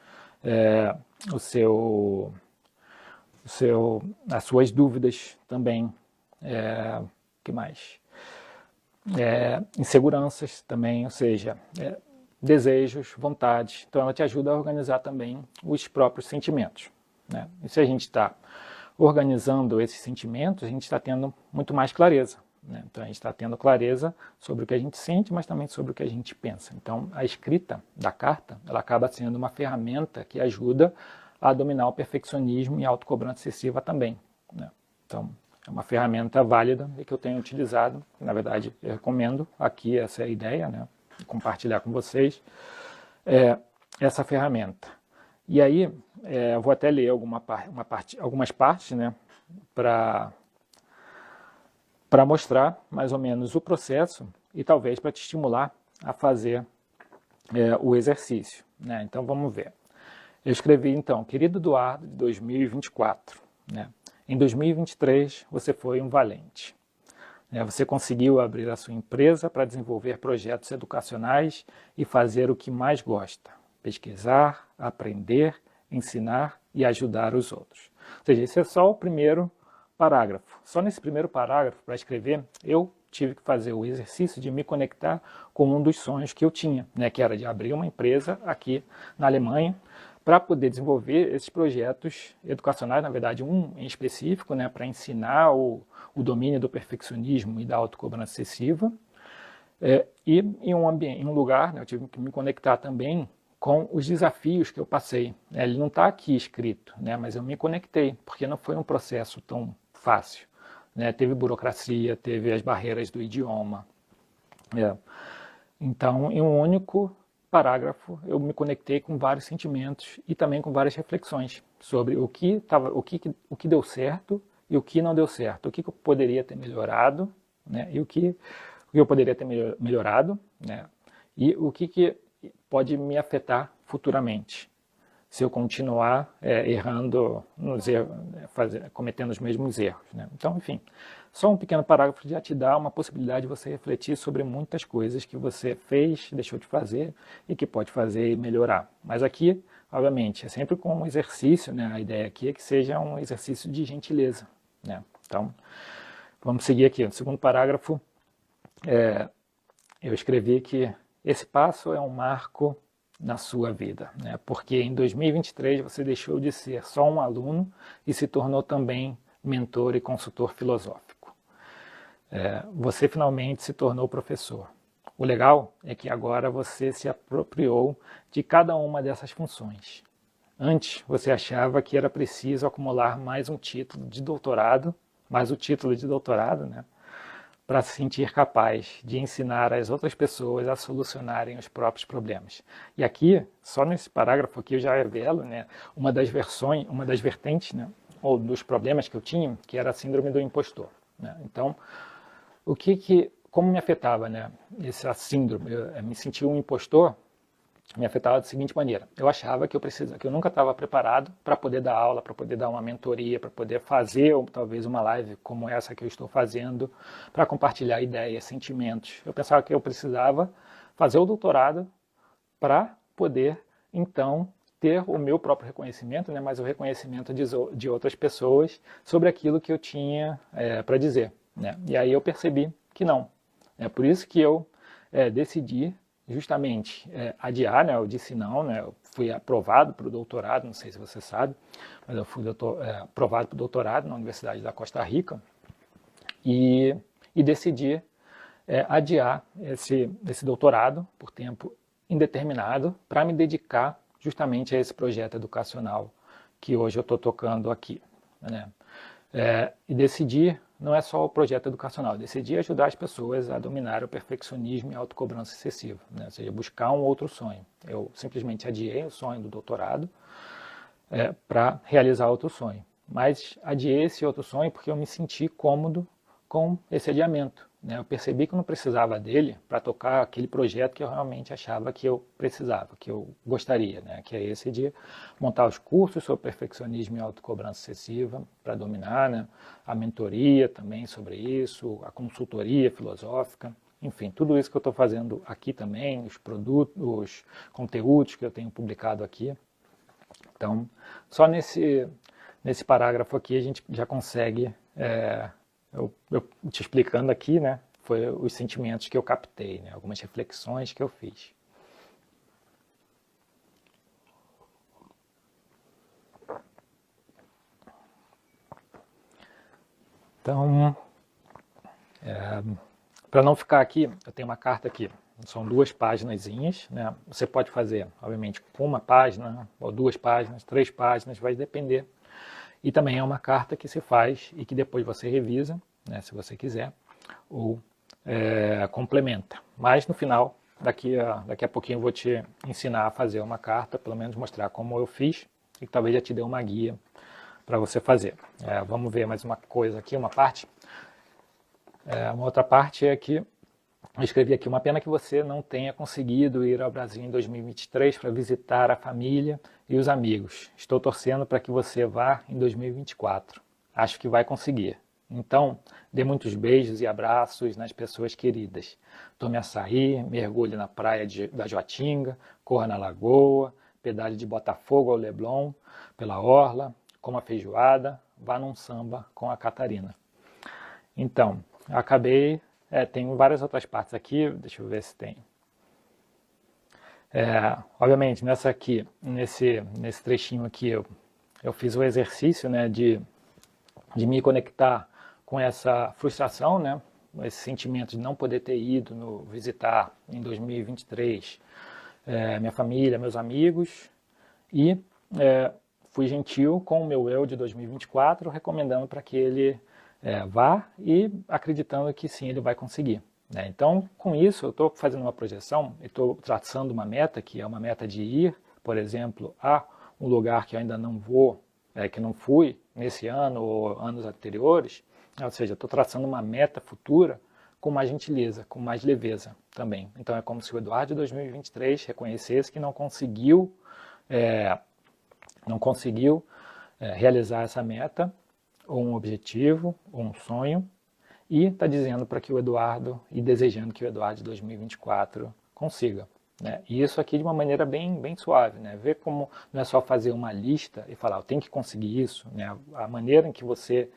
as suas dúvidas também, que mais? Inseguranças também, ou seja, desejos, vontades. Então ela te ajuda a organizar também os próprios sentimentos, né? E se a gente está organizando esses sentimentos, a gente está tendo muito mais clareza, né? Então a gente está tendo clareza sobre o que a gente sente, mas também sobre o que a gente pensa. Então a escrita da carta, ela acaba sendo uma ferramenta que ajuda a dominar o perfeccionismo e a autocobrança excessiva também, né? Então, é uma ferramenta válida e que eu tenho utilizado. Na verdade, eu recomendo aqui, essa é a ideia, né? Compartilhar com vocês essa ferramenta. E aí, eu vou até ler algumas partes, né? Para mostrar mais ou menos o processo e talvez para te estimular a fazer o exercício, né? Então, vamos ver. Eu escrevi, então, querido Eduardo, de 2024, né? Em 2023, você foi um valente. Você conseguiu abrir a sua empresa para desenvolver projetos educacionais e fazer o que mais gosta: pesquisar, aprender, ensinar e ajudar os outros. Ou seja, esse é só o primeiro parágrafo. Só nesse primeiro parágrafo, para escrever, eu tive que fazer o exercício de me conectar com um dos sonhos que eu tinha, né, que era de abrir uma empresa aqui na Alemanha, para poder desenvolver esses projetos educacionais, na verdade um em específico, né, para ensinar o domínio do perfeccionismo e da autocobrança excessiva, e em um lugar, né, eu tive que me conectar também com os desafios que eu passei. Ele não está aqui escrito, né, mas eu me conectei, porque não foi um processo tão fácil, né, teve burocracia, teve as barreiras do idioma. Então, em um único parágrafo, eu me conectei com vários sentimentos e também com várias reflexões sobre o que deu certo e o que não deu certo, o que eu poderia ter melhorado, né, e o que eu poderia ter melhorado, né, e o que pode me afetar futuramente se eu continuar errando, cometendo os mesmos erros, né? Então, enfim, só um pequeno parágrafo já te dá uma possibilidade de você refletir sobre muitas coisas que você fez, deixou de fazer e que pode fazer e melhorar. Mas aqui obviamente, é sempre com um exercício, né? A ideia aqui é que seja um exercício de gentileza, né? Então, vamos seguir aqui. No segundo parágrafo, eu escrevi que esse passo é um marco na sua vida, né? Porque em 2023 você deixou de ser só um aluno e se tornou também mentor e consultor filosófico. Você finalmente se tornou professor. O legal é que agora você se apropriou de cada uma dessas funções. Antes, você achava que era preciso acumular mais um título de doutorado, mais o título de doutorado, né, para se sentir capaz de ensinar as outras pessoas a solucionarem os próprios problemas. E aqui, só nesse parágrafo aqui eu já revelo, né, uma das vertentes, né, ou dos problemas que eu tinha, que era a síndrome do impostor, né? Então, como me afetava, né, essa síndrome? Eu me sentia um impostor, me afetava da seguinte maneira: eu achava que eu nunca estava preparado para poder dar aula, para poder dar uma mentoria, para poder fazer talvez uma live como essa que eu estou fazendo, para compartilhar ideias, sentimentos. Eu pensava que eu precisava fazer o doutorado para poder, então, ter o meu próprio reconhecimento, né, mas o reconhecimento de outras pessoas sobre aquilo que eu tinha para dizer, né? E aí eu percebi que não. É por isso que eu decidi justamente adiar, né? Eu disse não, né? Eu fui aprovado para o doutorado, não sei se você sabe, mas eu fui aprovado para o doutorado na Universidade da Costa Rica e decidi adiar esse doutorado por tempo indeterminado para me dedicar justamente a esse projeto educacional que hoje eu estou tocando aqui, né? E decidir não é só o projeto educacional, decidi ajudar as pessoas a dominar o perfeccionismo e a autocobrança excessiva, né? Ou seja, buscar um outro sonho. Eu simplesmente adiei o sonho do doutorado para realizar outro sonho, mas adiei esse outro sonho porque eu me senti cômodo com esse adiamento, né? Eu percebi que eu não precisava dele para tocar aquele projeto que eu realmente achava que eu precisava, que eu gostaria, né? Que é esse de montar os cursos sobre perfeccionismo e autocobrança excessiva para dominar, né? A mentoria também sobre isso, a consultoria filosófica, enfim, tudo isso que eu estou fazendo aqui também, os conteúdos que eu tenho publicado aqui. Então, só nesse parágrafo aqui a gente já consegue, eu te explicando aqui, né, foi os sentimentos que eu captei, né, algumas reflexões que eu fiz. Então, para não ficar aqui, eu tenho uma carta aqui, são 2 paginazinhas, né? Você pode fazer, obviamente, com 1 página, ou 2 páginas, 3 páginas, vai depender. E também é uma carta que se faz e que depois você revisa, né, se você quiser, ou complementa. Mas no final, daqui a pouquinho eu vou te ensinar a fazer uma carta, pelo menos mostrar como eu fiz, e talvez já te dê uma guia para você fazer. Vamos ver mais uma coisa aqui, uma parte. Uma outra parte é que eu escrevi aqui: uma pena que você não tenha conseguido ir ao Brasil em 2023 para visitar a família e os amigos. Estou torcendo para que você vá em 2024. Acho que vai conseguir. Então, dê muitos beijos e abraços nas pessoas queridas. Tome açaí, mergulhe na praia da Joatinga, corra na lagoa, pedale de Botafogo ao Leblon, pela orla, coma feijoada, vá num samba com a Catarina. Então, acabei, tem várias outras partes aqui, deixa eu ver se tem. Obviamente, nesse trechinho aqui, eu fiz o exercício, né, de me conectar com essa frustração, né, esse sentimento de não poder ter ido visitar em 2023 minha família, meus amigos, e fui gentil com o meu eu de 2024, recomendando para que ele vá e acreditando que sim, ele vai conseguir, né? Então, com isso, eu estou fazendo uma projeção, estou traçando uma meta, que é uma meta de ir, por exemplo, a um lugar que eu ainda não vou, que não fui nesse ano ou anos anteriores, ou seja, estou traçando uma meta futura com mais gentileza, com mais leveza também. Então, é como se o Eduardo de 2023 reconhecesse que não conseguiu realizar essa meta, ou um objetivo, ou um sonho, e está dizendo para que o Eduardo, e desejando que o Eduardo de 2024 consiga, né? E isso aqui de uma maneira bem suave, né? Ver como não é só fazer uma lista e falar, eu tenho que conseguir isso, né? A maneira em que você...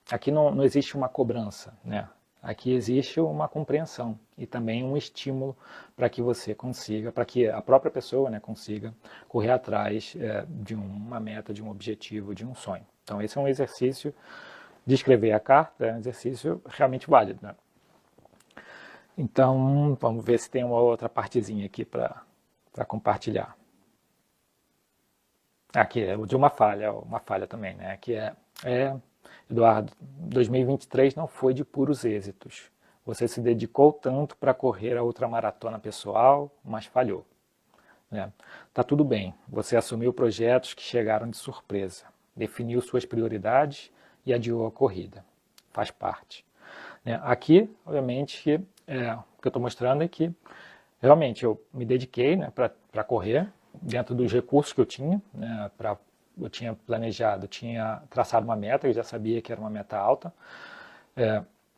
aqui não existe uma cobrança, né? Aqui existe uma compreensão e também um estímulo para que você consiga, para que a própria pessoa, né, consiga correr atrás de uma meta, de um objetivo, de um sonho. Então esse é um exercício de escrever a carta, é um exercício realmente válido, né? Então vamos ver se tem uma outra partezinha aqui para compartilhar. Aqui é de uma falha também, né? Aqui Eduardo, 2023 não foi de puros êxitos. Você se dedicou tanto para correr a ultramaratona pessoal, mas falhou. Né? Tá tudo bem, você assumiu projetos que chegaram de surpresa, definiu suas prioridades e adiou a corrida. Faz parte. Né? Aqui, obviamente, o que eu estou mostrando é que realmente eu me dediquei, né, para correr dentro dos recursos que eu tinha, né, eu tinha planejado, tinha traçado uma meta, eu já sabia que era uma meta alta,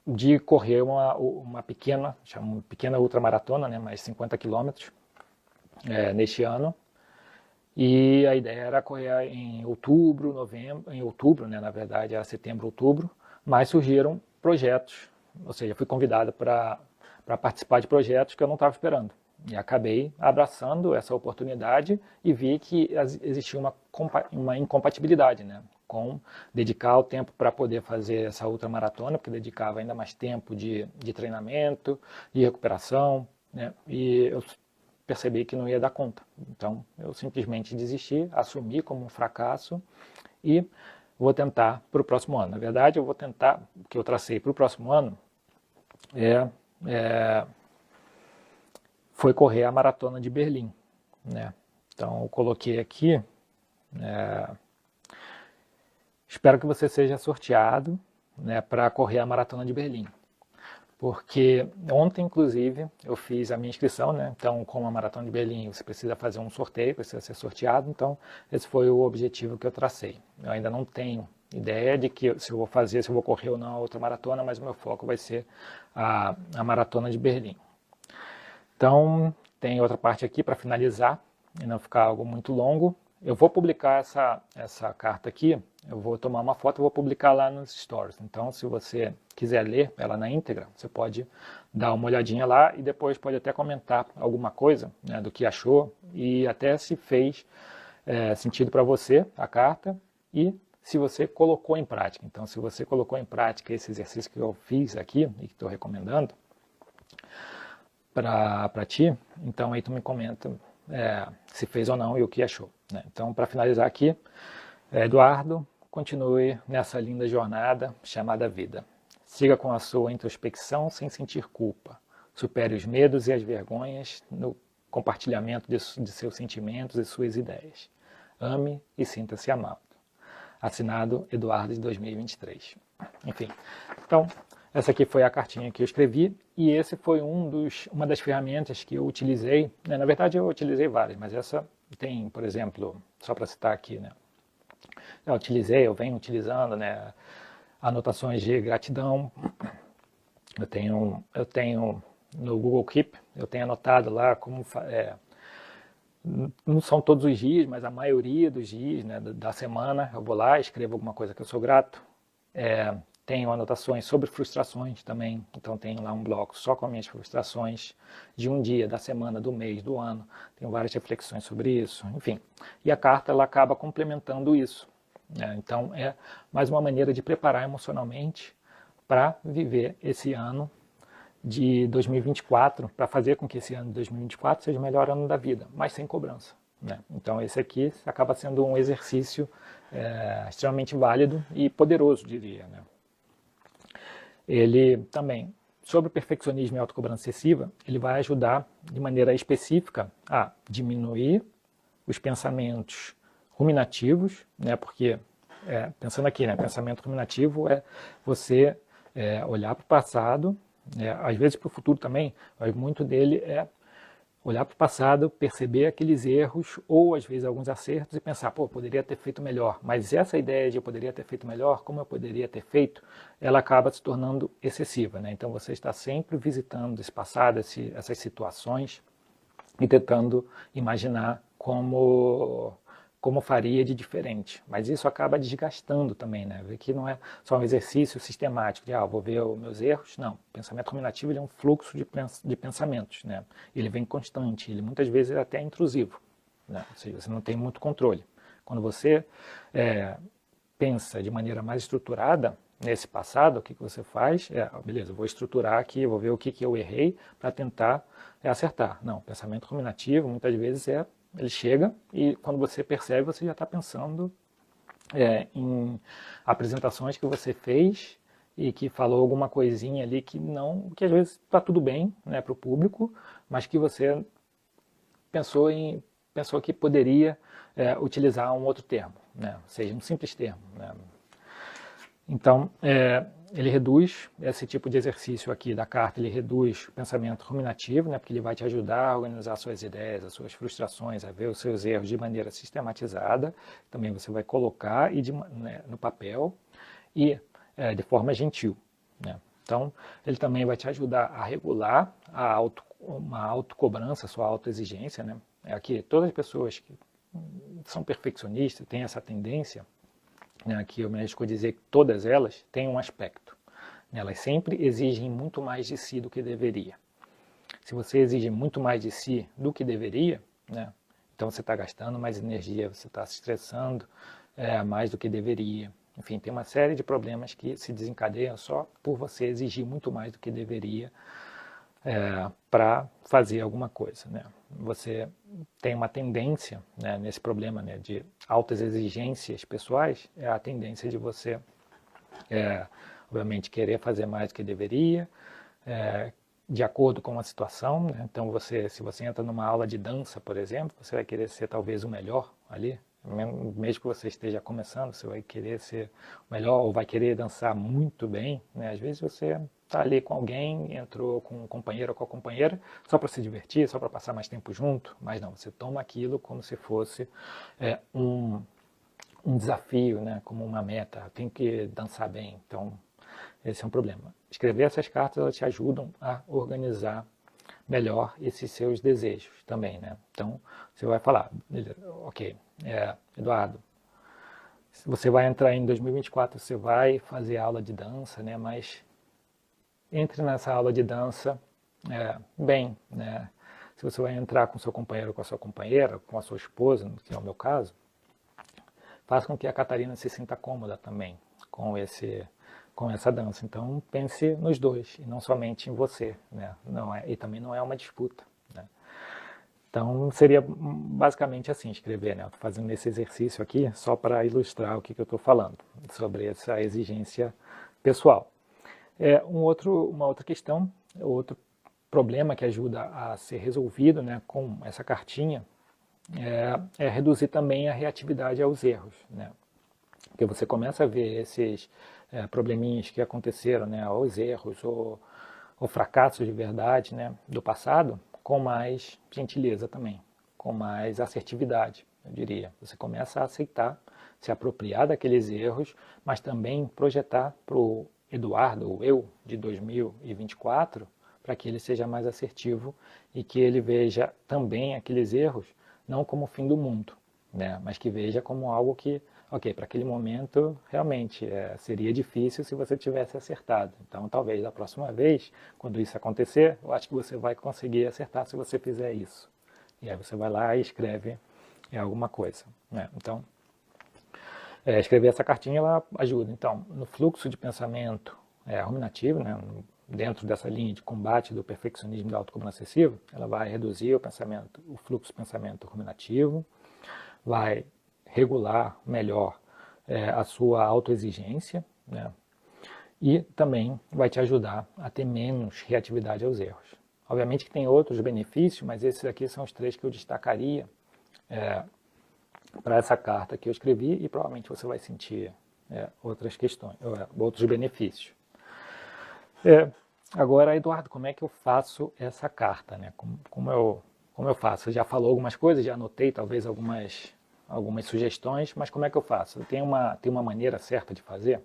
de correr uma pequena ultramaratona, né, mais 50 quilômetros neste ano. E a ideia era correr em outubro, novembro, em outubro, né, na verdade era setembro, outubro, mas surgiram projetos, ou seja, fui convidado para participar de projetos que eu não estava esperando. E acabei abraçando essa oportunidade e vi que existia uma incompatibilidade, né, com dedicar o tempo para poder fazer essa ultramaratona, porque dedicava ainda mais tempo de treinamento, de recuperação, né, e eu percebi que não ia dar conta. Então eu simplesmente desisti, assumi como um fracasso e vou tentar para o próximo ano. Na verdade, eu vou tentar, o que eu tracei para o próximo ano foi correr a maratona de Berlim, né? Então eu coloquei aqui, espero que você seja sorteado, né, para correr a maratona de Berlim. Porque ontem, inclusive, eu fiz a minha inscrição, né? Então, como a Maratona de Berlim, você precisa fazer um sorteio, precisa ser sorteado. Então, esse foi o objetivo que eu tracei. Eu ainda não tenho ideia de que se eu vou correr ou não a outra maratona, mas o meu foco vai ser a Maratona de Berlim. Então, tem outra parte aqui para finalizar e não ficar algo muito longo. Eu vou publicar essa carta aqui, eu vou tomar uma foto e vou publicar lá nos stories. Então, se você quiser ler ela na íntegra, você pode dar uma olhadinha lá e depois pode até comentar alguma coisa, né, do que achou e até se fez sentido para você a carta e se você colocou em prática. Então, se você colocou em prática esse exercício que eu fiz aqui e que estou recomendando para ti, então aí tu me comenta se fez ou não e o que achou. Né? Então, para finalizar aqui, Eduardo, continue nessa linda jornada chamada vida. Siga com a sua introspecção sem sentir culpa. Supere os medos e as vergonhas no compartilhamento de seus sentimentos e suas ideias. Ame e sinta-se amado. Assinado Eduardo de 2023. Enfim, então, essa aqui foi a cartinha que eu escrevi e esse foi uma das ferramentas que eu utilizei. Né? Na verdade, eu utilizei várias, mas essa tem, por exemplo, só para citar aqui, né? Eu venho utilizando, né, anotações de gratidão. Eu tenho no Google Keep, eu tenho anotado lá como não são todos os dias, mas a maioria dos dias, né, da semana, eu vou lá, escrevo alguma coisa que eu sou grato. Tenho anotações sobre frustrações também, então tenho lá um bloco só com as minhas frustrações de um dia, da semana, do mês, do ano. Tenho várias reflexões sobre isso, enfim. E a carta ela acaba complementando isso. Né? Então é mais uma maneira de preparar emocionalmente para viver esse ano de 2024, para fazer com que esse ano de 2024 seja o melhor ano da vida, mas sem cobrança. Né? Então esse aqui acaba sendo um exercício extremamente válido e poderoso, diria. Né? Ele também, sobre o perfeccionismo e autocobrança excessiva, ele vai ajudar de maneira específica a diminuir os pensamentos ruminativos, né? Porque, pensando aqui, né? Pensamento ruminativo é você olhar para o passado, às vezes para o futuro também, mas muito dele é olhar para o passado, perceber aqueles erros ou às vezes alguns acertos e pensar, pô, poderia ter feito melhor. Mas essa ideia de eu poderia ter feito melhor, como eu poderia ter feito, ela acaba se tornando excessiva, né? Então você está sempre visitando esse passado, essas situações e tentando imaginar como faria de diferente. Mas isso acaba desgastando também, né? Que não é só um exercício sistemático de, vou ver os meus erros. Não, o pensamento ruminativo ele é um fluxo de pensamentos, né? Ele vem constante, ele muitas vezes é até intrusivo, né? Ou seja, você não tem muito controle. Quando você pensa de maneira mais estruturada nesse passado, o que você faz? Beleza, vou estruturar aqui, vou ver o que eu errei para tentar acertar. Não, pensamento ruminativo muitas vezes ele chega e quando você percebe, você já está pensando em apresentações que você fez e que falou alguma coisinha ali que às vezes está tudo bem, né, para o público, mas que você pensou que poderia utilizar um outro termo, né, ou seja, um simples termo, né. Então, ele reduz esse tipo de exercício aqui da carta, ele reduz o pensamento ruminativo, né, porque ele vai te ajudar a organizar suas ideias, as suas frustrações, a ver os seus erros de maneira sistematizada. Também você vai colocar no papel e de forma gentil, né. Então, ele também vai te ajudar a regular uma autocobrança, sua autoexigência, né. Aqui, todas as pessoas que são perfeccionistas, têm essa tendência, né, que eu me arrisco a dizer que todas elas têm um aspecto. Elas sempre exigem muito mais de si do que deveria. Se você exige muito mais de si do que deveria, né, então você está gastando mais energia, você está se estressando mais do que deveria. Enfim, tem uma série de problemas que se desencadeiam só por você exigir muito mais do que deveria para fazer alguma coisa, né? Você tem uma tendência, né, nesse problema, né, de altas exigências pessoais, é a tendência de você, obviamente, querer fazer mais do que deveria, de acordo com a situação, né? Então, se você entra numa aula de dança, por exemplo, você vai querer ser talvez o melhor ali, mesmo que você esteja começando, você vai querer ser o melhor ou vai querer dançar muito bem, né? Às vezes você está ali com alguém, entrou com um companheiro ou com a companheira, só para se divertir, só para passar mais tempo junto, mas não, você toma aquilo como se fosse um desafio, né? Como uma meta, tem que dançar bem, então esse é um problema. Escrever essas cartas, elas te ajudam a organizar melhor esses seus desejos também, né? Então, você vai falar, ok, Eduardo, você vai entrar em 2024, você vai fazer aula de dança, né? Mas entre nessa aula de dança bem, né? Se você vai entrar com seu companheiro, com a sua companheira, com a sua esposa, que é o meu caso, faça com que a Catarina se sinta cômoda também com essa dança. Então pense nos dois e não somente em você, né? E também não é uma disputa, né? Então seria basicamente assim escrever, né? Estou fazendo esse exercício aqui só para ilustrar o que eu estou falando sobre essa exigência pessoal. Uma outra questão, outro problema que ajuda a ser resolvido, né, com essa cartinha é reduzir também a reatividade aos erros, né? Porque você começa a ver esses probleminhas que aconteceram, né, os erros ou fracassos de verdade, né, do passado, com mais gentileza também, com mais assertividade, eu diria. Você começa a aceitar, se apropriar daqueles erros, mas também projetar para o Eduardo, o eu de 2024, para que ele seja mais assertivo e que ele veja também aqueles erros não como o fim do mundo, né, mas que veja como algo que, ok, para aquele momento realmente seria difícil se você tivesse acertado. Então, talvez da próxima vez, quando isso acontecer, eu acho que você vai conseguir acertar se você fizer isso. E aí você vai lá e escreve alguma coisa, né? Então, escrever essa cartinha ela ajuda. Então, no fluxo de pensamento ruminativo, né, dentro dessa linha de combate do perfeccionismo e da autocobrança excessiva, ela vai reduzir o fluxo de pensamento ruminativo, vai regular melhor a sua autoexigência, né, e também vai te ajudar a ter menos reatividade aos erros. Obviamente que tem outros benefícios, mas esses aqui são os três que eu destacaria para essa carta que eu escrevi e provavelmente você vai sentir outras questões, outros benefícios. Agora, Eduardo, como é que eu faço essa carta, né? Como eu faço? Você já falou algumas coisas, já anotei talvez algumas sugestões, mas como é que eu faço? Tem uma maneira certa de fazer?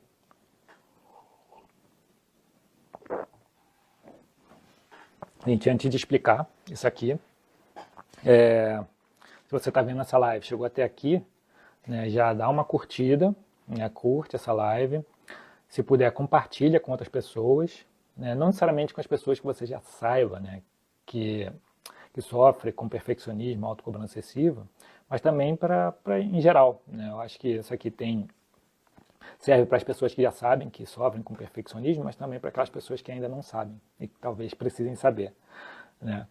Gente, antes de explicar isso aqui, Se você está vendo essa live, chegou até aqui, né, já dá uma curtida, né, curte essa live. Se puder, compartilha com outras pessoas, né, não necessariamente com as pessoas que você já saiba, né, que sofre com perfeccionismo, autocobrança excessiva, mas também para em geral. Né, eu acho que isso aqui serve para as pessoas que já sabem que sofrem com perfeccionismo, mas também para aquelas pessoas que ainda não sabem e que talvez precisem saber. Né?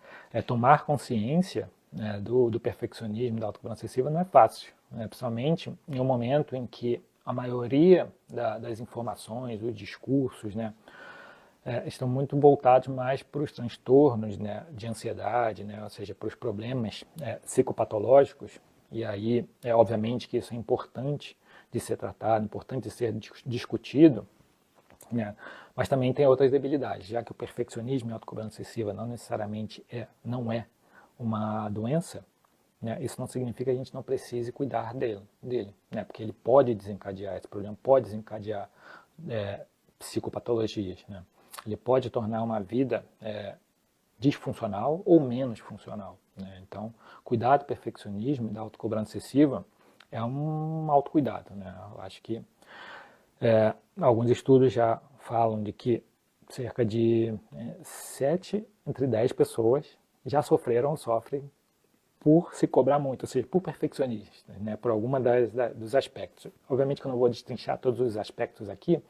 Tomar consciência, né, do perfeccionismo, da autocobrança excessiva não é fácil, né? Principalmente em um momento em que a maioria das informações, os discursos, né, estão muito voltados mais para os transtornos, né, de ansiedade, né, ou seja, para os problemas psicopatológicos. E aí, obviamente que isso é importante de ser tratado, importante de ser discutido, né? Mas também tem outras debilidades, já que o perfeccionismo e a autocobrança excessiva não necessariamente não é uma doença, né? Isso não significa que a gente não precise cuidar dele, né? Porque ele pode desencadear, esse problema pode desencadear psicopatologias, né? Ele pode tornar uma vida disfuncional ou menos funcional, né? Então, cuidar do perfeccionismo e da autocobrança excessiva é um autocuidado, né? Eu acho que alguns estudos já falam de que cerca de 7 entre 10 pessoas já sofreram ou sofrem por se cobrar muito, ou seja, por perfeccionistas, né, por alguma dos aspectos. Obviamente que eu não vou destrinchar todos os aspectos aqui,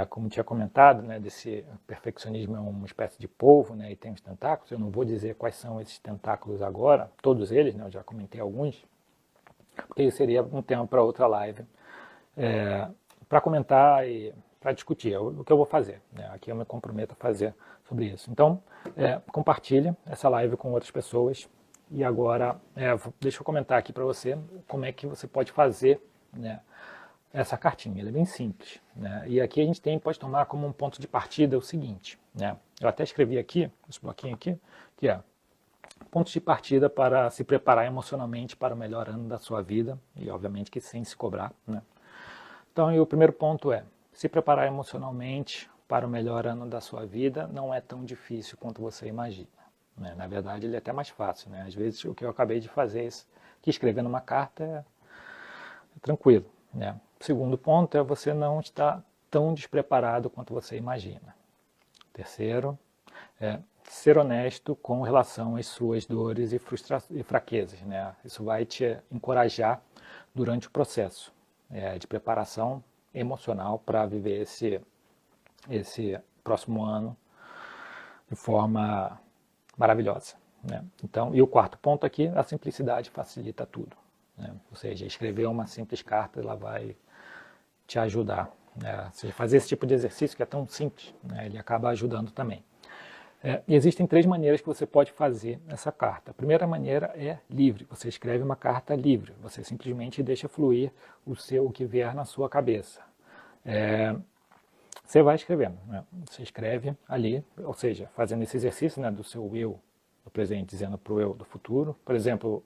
como tinha comentado, né, desse perfeccionismo é uma espécie de polvo, né, e tem os tentáculos. Eu não vou dizer quais são esses tentáculos agora, todos eles, né, eu já comentei alguns, porque isso seria um tema para outra live, para comentar e para discutir. O que eu vou fazer, né, aqui eu me comprometo a fazer sobre isso. Então, compartilha essa live com outras pessoas. E agora, deixa eu comentar aqui para você como é que você pode fazer, né, essa cartinha. Ela é bem simples, né? E aqui a gente pode tomar como um ponto de partida o seguinte, né? Eu até escrevi aqui, esse bloquinho aqui, que é pontos de partida para se preparar emocionalmente para o melhor ano da sua vida, e obviamente que sem se cobrar, né? Então, e o primeiro ponto é, se preparar emocionalmente para o melhor ano da sua vida não é tão difícil quanto você imagina, né? Na verdade, ele é até mais fácil, né? Às vezes, o que eu acabei de fazer, que escrever numa carta, é tranquilo, né? O segundo ponto é você não estar tão despreparado quanto você imagina. Terceiro, ser honesto com relação às suas dores e fraquezas, né? Isso vai te encorajar durante o processo de preparação emocional para viver esse próximo ano de forma maravilhosa, né? Então, e o quarto ponto aqui, a simplicidade facilita tudo, né? Ou seja, escrever uma simples carta, ela vai te ajudar, né? Fazer esse tipo de exercício que é tão simples, né, ele acaba ajudando também. E existem 3 maneiras que você pode fazer essa carta. A primeira maneira é livre, você escreve uma carta livre, você simplesmente deixa fluir o que vier na sua cabeça. Você vai escrevendo, né? Você escreve ali, ou seja, fazendo esse exercício, né, do seu eu do presente dizendo para o eu do futuro. Por exemplo,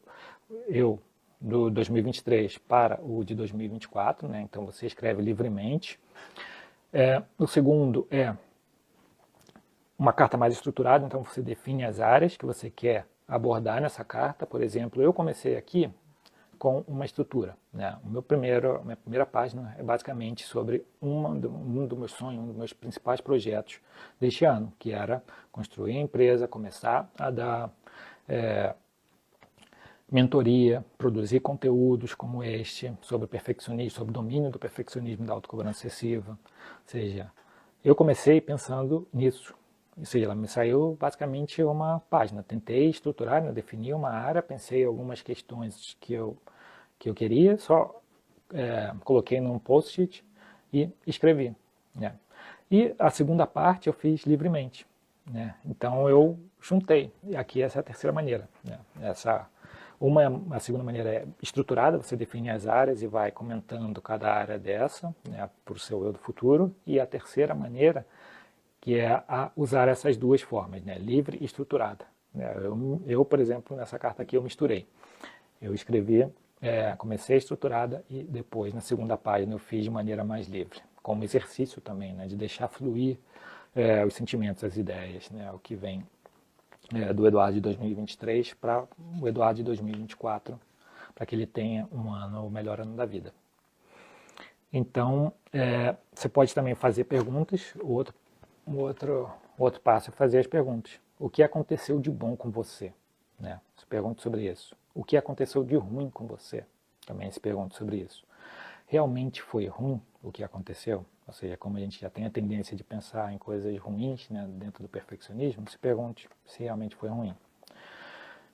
eu do 2023 para o de 2024, né? Então você escreve livremente. O segundo é uma carta mais estruturada, então você define as áreas que você quer abordar nessa carta. Por exemplo, eu comecei aqui com uma estrutura, né? Minha primeira página é basicamente sobre um dos meus sonhos, um dos meus principais projetos deste ano, que era construir a empresa, começar a dar mentoria, produzir conteúdos como este, sobre perfeccionismo, sobre o domínio do perfeccionismo e da autocobrança excessiva. Ou seja, eu comecei pensando nisso. Ou seja, ela me saiu basicamente uma página. Tentei estruturar, né, definir uma área, pensei em algumas questões que eu queria, só coloquei num post-it e escrevi, né? E a segunda parte eu fiz livremente, né? Então eu juntei, e aqui essa é a terceira maneira, né? A segunda maneira é estruturada, você define as áreas e vai comentando cada área dessa, né, para o seu eu do futuro. E a terceira maneira, que é usar essas duas formas, né, livre e estruturada. Eu, por exemplo, nessa carta aqui eu misturei. Eu escrevi, comecei estruturada e depois, na segunda página, eu fiz de maneira mais livre, como exercício também, né, de deixar fluir os sentimentos, as ideias, né, o que vem do Eduardo de 2023 para o Eduardo de 2024, para que ele tenha o melhor ano da vida. Então, você pode também fazer perguntas. O outro passo é fazer as perguntas. O que aconteceu de bom com você? Né? Se pergunte sobre isso. O que aconteceu de ruim com você? Também se pergunte sobre isso. Realmente foi ruim o que aconteceu? Ou seja, como a gente já tem a tendência de pensar em coisas ruins, né, dentro do perfeccionismo, se pergunte se realmente foi ruim.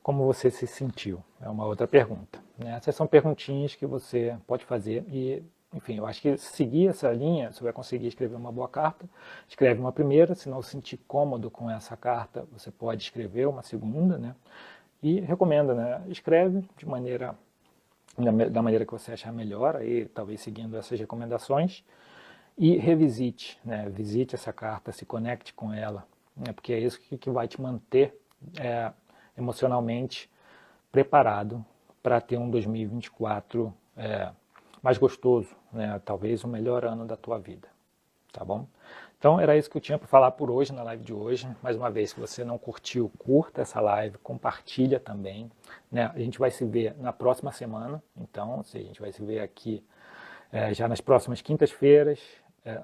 Como você se sentiu? É uma outra pergunta. Né? Essas são perguntinhas que você pode fazer e, enfim, eu acho que seguir essa linha, você vai conseguir escrever uma boa carta. Escreve uma primeira, se não se sentir cômodo com essa carta, você pode escrever uma segunda, né? E recomendo, né? Escreve de maneira da maneira que você achar melhor, aí talvez seguindo essas recomendações, e revisite, né? Visite essa carta, se conecte com ela, né? Porque é isso que vai te manter emocionalmente preparado para ter um 2024 mais gostoso, né? Talvez o melhor ano da tua vida, tá bom? Então era isso que eu tinha para falar por hoje, na live de hoje. Mais uma vez, se você não curtiu, curta essa live, compartilha também. Né? A gente vai se ver na próxima semana, então a gente vai se ver aqui já nas próximas quintas-feiras,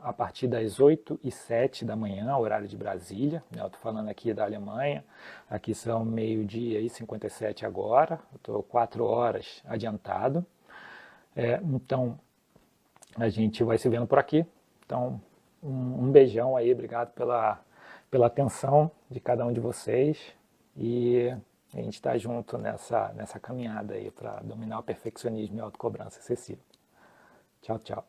a partir das 8h07 da manhã, horário de Brasília. Eu estou falando aqui da Alemanha, aqui são 12h57 agora, eu estou 4 horas adiantado. Então, a gente vai se vendo por aqui. Então, um beijão aí, obrigado pela atenção de cada um de vocês e a gente está junto nessa caminhada aí para dominar o perfeccionismo e a autocobrança excessiva. Tchau, tchau.